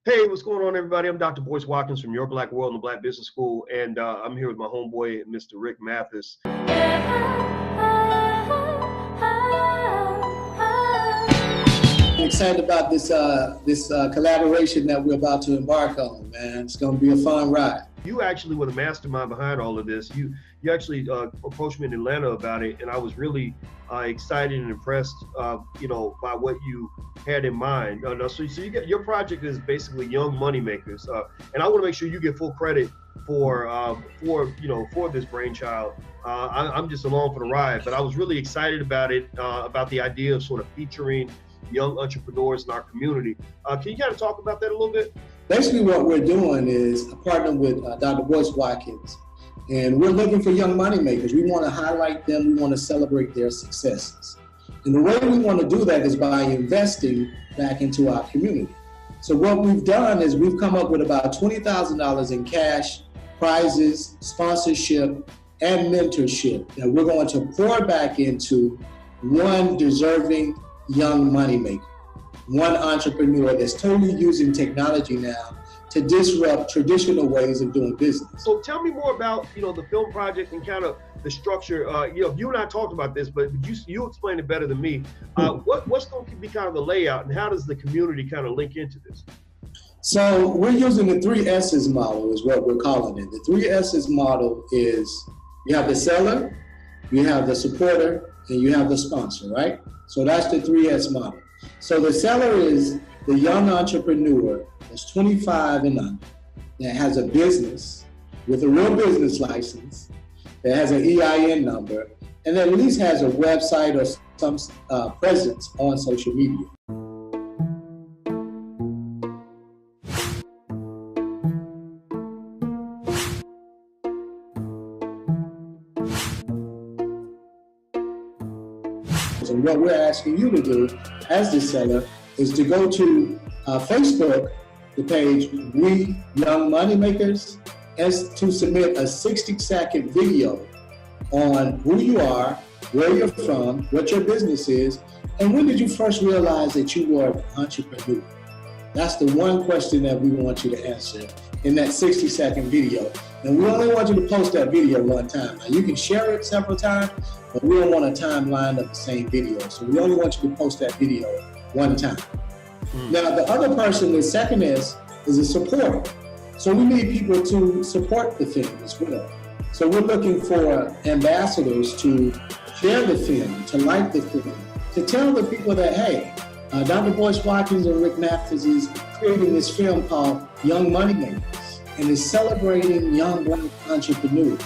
Hey, what's going on, everybody? I'm Dr. Boyce Watkins from Your Black World and the Black Business School, and I'm here with my homeboy, Mr. Rick Mathis. I'm excited about this collaboration that we're about to embark on, man. It's going to be a fun ride. You actually were the mastermind behind all of this. You actually approached me in Atlanta about it, and I was really excited and impressed, by what you had in mind. So you get your project is basically young money makers, and I want to make sure you get full credit for this brainchild. I'm just along for the ride, but I was really excited about it, about the idea of sort of featuring young entrepreneurs in our community. Can you kind of talk about that a little bit? Basically, what we're doing is partnering with Dr. Boyce Watkins, and we're looking for young money makers. We want to highlight them. We want to celebrate their successes. And the way we want to do that is by investing back into our community. So what we've done is we've come up with about $20,000 in cash, prizes, sponsorship, and mentorship that we're going to pour back into one deserving young money maker, one entrepreneur that's totally using technology now to disrupt traditional ways of doing business. So tell me more about the film project and kind of the structure. You and I talked about this, but you explained it better than me. What's going to be kind of the layout, and how does the community kind of link into this? So we're using the 3 S's model is what we're calling it. The 3 S's model is you have the seller, you have the supporter, and you have the sponsor, right? So that's the 3S model. So the seller is the young entrepreneur that's 25 and under, that has a business with a real business license, that has an EIN number, and that at least has a website or some presence on social media. And what we're asking you to do as the seller is to go to Facebook, the page We Young Money Makers, and to submit a 60-second video on who you are, where you're from, what your business is, and when did you first realize that you were an entrepreneur? That's the one question that we want you to answer in that 60-second video. And we only want you to post that video one time. Now, you can share it several times, but we don't want a timeline of the same video. So we only want you to post that video one time. Now, the other person, the second is a supporter. So we need people to support the film as well. So we're looking for ambassadors to share the film, to like the film, to tell the people that, hey, Dr. Boyce Watkins and Rick Mathis is creating this film called Young Money Makers, and is celebrating young black entrepreneurs.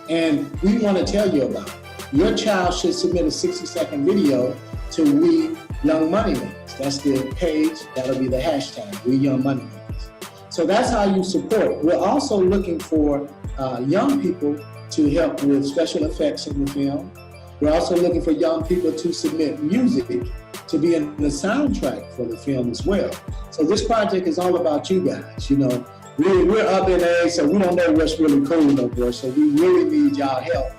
And we want to tell you about it. Your child should submit a 60-second video to We Young Money Makers. That's the page, that'll be the hashtag, We Young Money Makers. So that's how you support. We're also looking for young people to help with special effects in the film. We're also looking for young people to submit music to be in the soundtrack for the film as well. So this project is all about you guys. We're up in age, so we don't know what's really cool no more. So we really need y'all help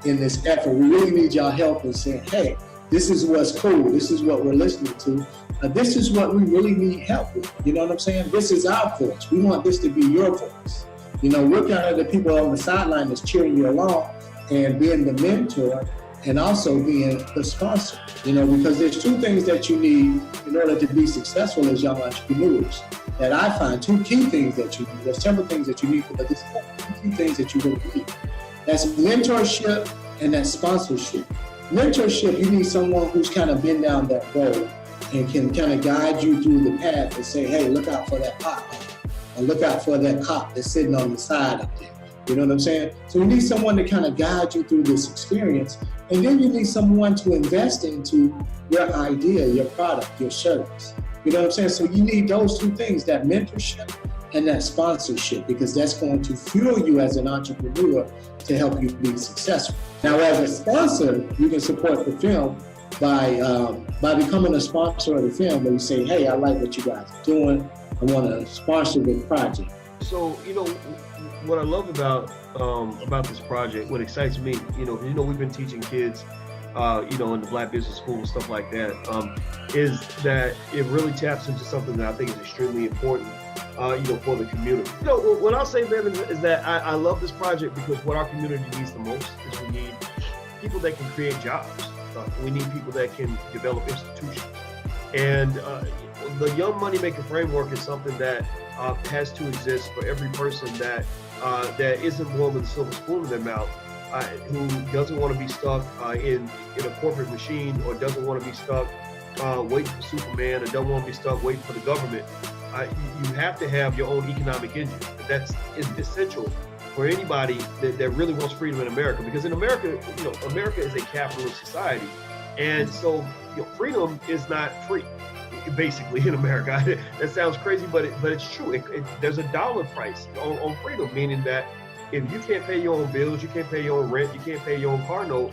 in this effort. We really need y'all help in saying, hey, this is what's cool. This is what we're listening to. This is what we really need help with. You know what I'm saying? This is our voice. We want this to be your voice. We're kind of the people on the sideline that's cheering you along and being the mentor and also being the sponsor, because there's 2 things that you need in order to be successful as young entrepreneurs that I find 2 key things that you need. There's several things that you need, but there's 2 key things that you really need. That's mentorship and that's sponsorship. Mentorship, you need someone who's kind of been down that road and can kind of guide you through the path and say, hey, look out for that pothole, or look out for that cop that's sitting on the side up there. You know what I'm saying? So you need someone to kind of guide you through this experience. And then you need someone to invest into your idea, your product, your service. You know what I'm saying? So you need those 2 things, that mentorship and that sponsorship, because that's going to fuel you as an entrepreneur to help you be successful. Now, as a sponsor, you can support the film by becoming a sponsor of the film, where you say, hey, I like what you guys are doing. I want to sponsor the project. So, what I love about this project, what excites me, we've been teaching kids in the Black Business School and stuff like that, is that it really taps into something that I think is extremely important, for the community. What I'll say, man, is that I love this project because what our community needs the most is we need people that can create jobs. We need people that can develop institutions. And the Young Moneymaker framework is something that has to exist for every person that isn't born with a silver spoon in their mouth, who doesn't want to be stuck in a corporate machine, or doesn't want to be stuck waiting for Superman, or don't want to be stuck waiting for the government. You have to have your own economic engine. That's essential for anybody that really wants freedom in America. Because in America, America is a capitalist society, and so freedom is not free. Basically, in America, that sounds crazy, but it's true. There's a dollar price on freedom, meaning that if you can't pay your own bills, you can't pay your own rent, you can't pay your own car note,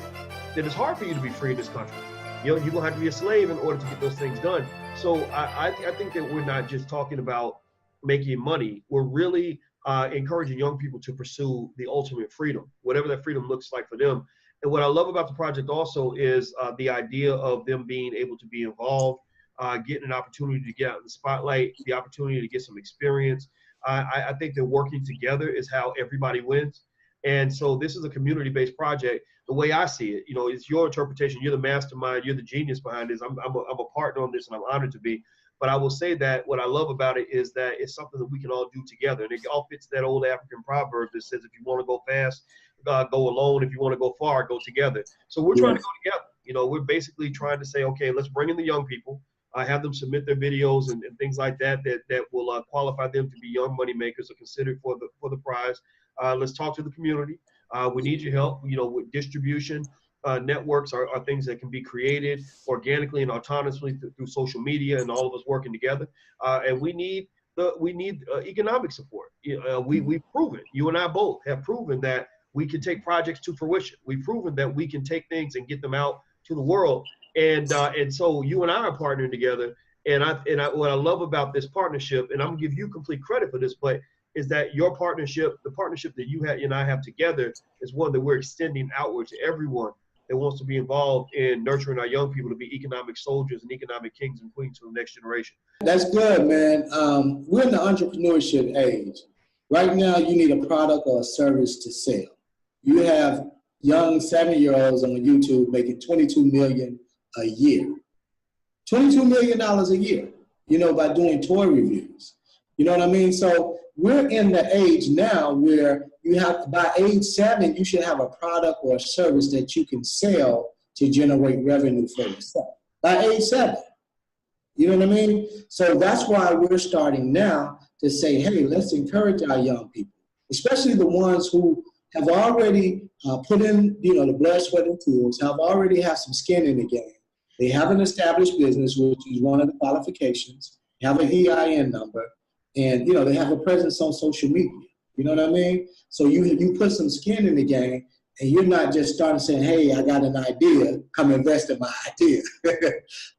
then it's hard for you to be free in this country. You're gonna have to be a slave in order to get those things done. So I think that we're not just talking about making money. We're really encouraging young people to pursue the ultimate freedom, whatever that freedom looks like for them. And what I love about the project also is the idea of them being able to be involved, getting an opportunity to get out in the spotlight, the opportunity to get some experience. I think that working together is how everybody wins. And so this is a community-based project. The way I see it, it's your interpretation. You're the mastermind. You're the genius behind this. I'm a partner on this, and I'm honored to be. But I will say that what I love about it is that it's something that we can all do together. And it all fits that old African proverb that says, if you want to go fast, go alone. If you want to go far, go together. So we're trying to go together. We're basically trying to say, okay, let's bring in the young people. Have them submit their videos and things like that will qualify them to be young money makers or considered for the prize. Let's talk to the community. We need your help. With distribution, networks are things that can be created organically and autonomously through social media, and all of us working together. And we need economic support. We've proven, you and I both have proven that we can take projects to fruition. We've proven that we can take things and get them out to the world. And so you and I are partnering together. And what I love about this partnership, and I'm gonna give you complete credit for this, but is that your partnership, the partnership that you and I have together, is one that we're extending outward to everyone that wants to be involved in nurturing our young people to be economic soldiers and economic kings and queens for the next generation. That's good, man. We're in the entrepreneurship age. Right now, you need a product or a service to sell. You have young 7-year-olds on YouTube making $22 million a year. $22 million a year, by doing toy reviews. You know what I mean? So we're in the age now where you have, by age 7, you should have a product or a service that you can sell to generate revenue for yourself. By age 7. You know what I mean? So that's why we're starting now to say, hey, let's encourage our young people, especially the ones who have already put in, the blood, sweat, and tears, already have some skin in the game. They have an established business, which is one of the qualifications, have an EIN number, and they have a presence on social media. You know what I mean? So you put some skin in the game, and you're not just starting saying, hey, I got an idea, come invest in my idea.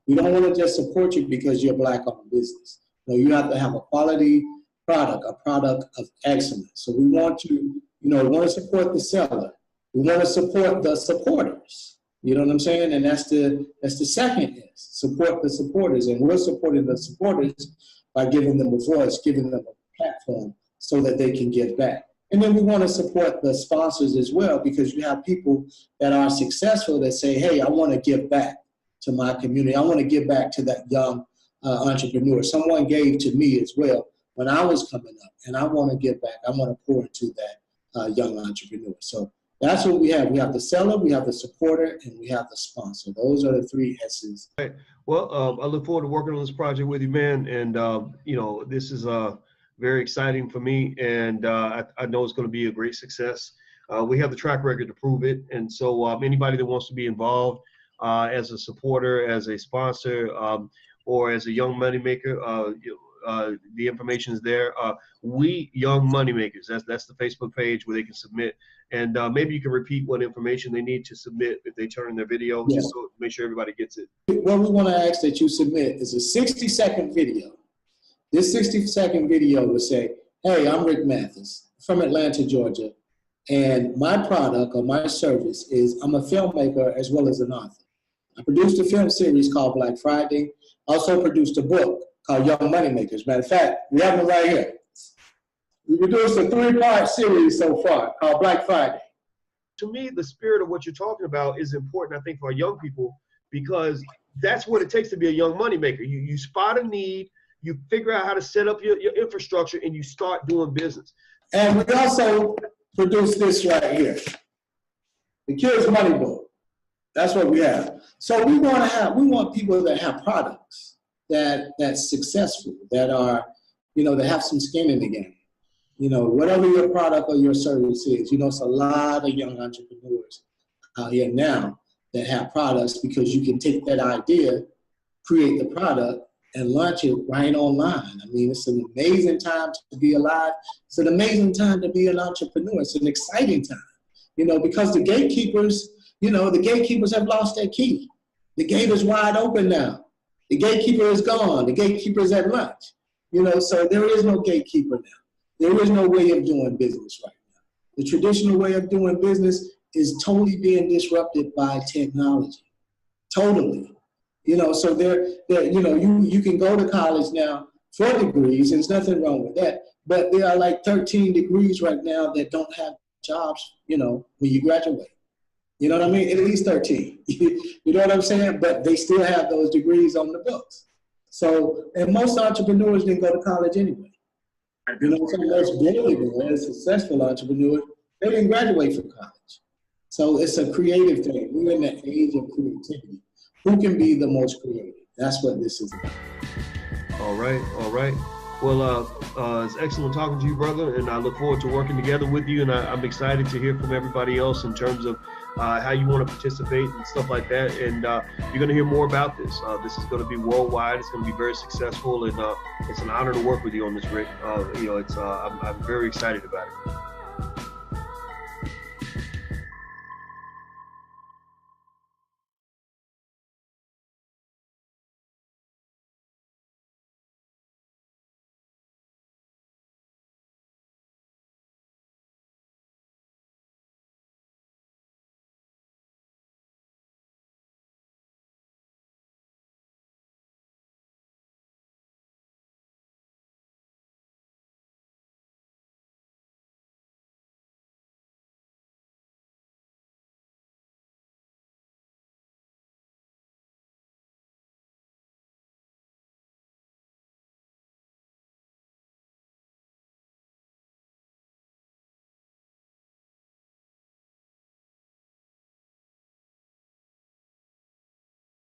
We don't want to just support you because you're Black-owned business. You have to have a quality product, a product of excellence. So we want to, we want to support the seller. We want to support the supporters. You know what I'm saying? And that's the second is support the supporters. And we're supporting the supporters by giving them a voice, giving them a platform so that they can give back. And then we want to support the sponsors as well, because you have people that are successful that say, hey, I want to give back to my community. I want to give back to that young entrepreneur. Someone gave to me as well when I was coming up, and I want to give back. I want to pour into that young entrepreneur. So that's what we have. We have the seller, we have the supporter, and we have the sponsor. Those are the 3 S's. Right. Well, I look forward to working on this project with you, man. And, this is very exciting for me. And I know it's going to be a great success. We have the track record to prove it. And so anybody that wants to be involved as a supporter, as a sponsor, or as a young moneymaker, the information is there. We Young Moneymakers. That's the Facebook page where they can submit. And maybe you can repeat what information they need to submit if they turn in their video, just so make sure everybody gets it. What we want to ask that you submit is a 60-second video. This 60-second video will say, hey, I'm Rick Mathis from Atlanta, Georgia. And my product or my service is I'm a filmmaker as well as an author. I produced a film series called Black Friday. Also produced a book called Young Moneymakers. Matter of fact, we have it right here. We produced a 3-part series so far called Black Friday. To me, the spirit of what you're talking about is important, I think, for our young people, because that's what it takes to be a young moneymaker. You spot a need, you figure out how to set up your infrastructure, and you start doing business. And we also produced this right here, the Kids Money Book. That's what we have. So we want people that have products that's successful, that are, that have some skin in the game. Whatever your product or your service is, it's a lot of young entrepreneurs out here now that have products, because you can take that idea, create the product, and launch it right online. I mean, it's an amazing time to be alive. It's an amazing time to be an entrepreneur. It's an exciting time, because the gatekeepers have lost their key. The gate is wide open now. The gatekeeper is gone. The gatekeeper is at lunch. So there is no gatekeeper now. There is no way of doing business right now. The traditional way of doing business is totally being disrupted by technology. Totally. So you can go to college now for degrees, and there's nothing wrong with that. But there are like 13 degrees right now that don't have jobs, when you graduate. You know what I mean? At least 13. You know what I'm saying? But they still have those degrees on the books. So, and most entrepreneurs didn't go to college anyway. Most billionaires, successful entrepreneurs, they didn't graduate from college. So it's a creative thing. We're in the age of creativity. Who can be the most creative? That's what this is about. All right. Well, it's excellent talking to you, brother, and I look forward to working together with you. And I'm excited to hear from everybody else in terms of how you want to participate and stuff like that. And you're going to hear more about this. This is going to be worldwide. It's going to be very successful, and it's an honor to work with you on this, Rick. I'm very excited about it.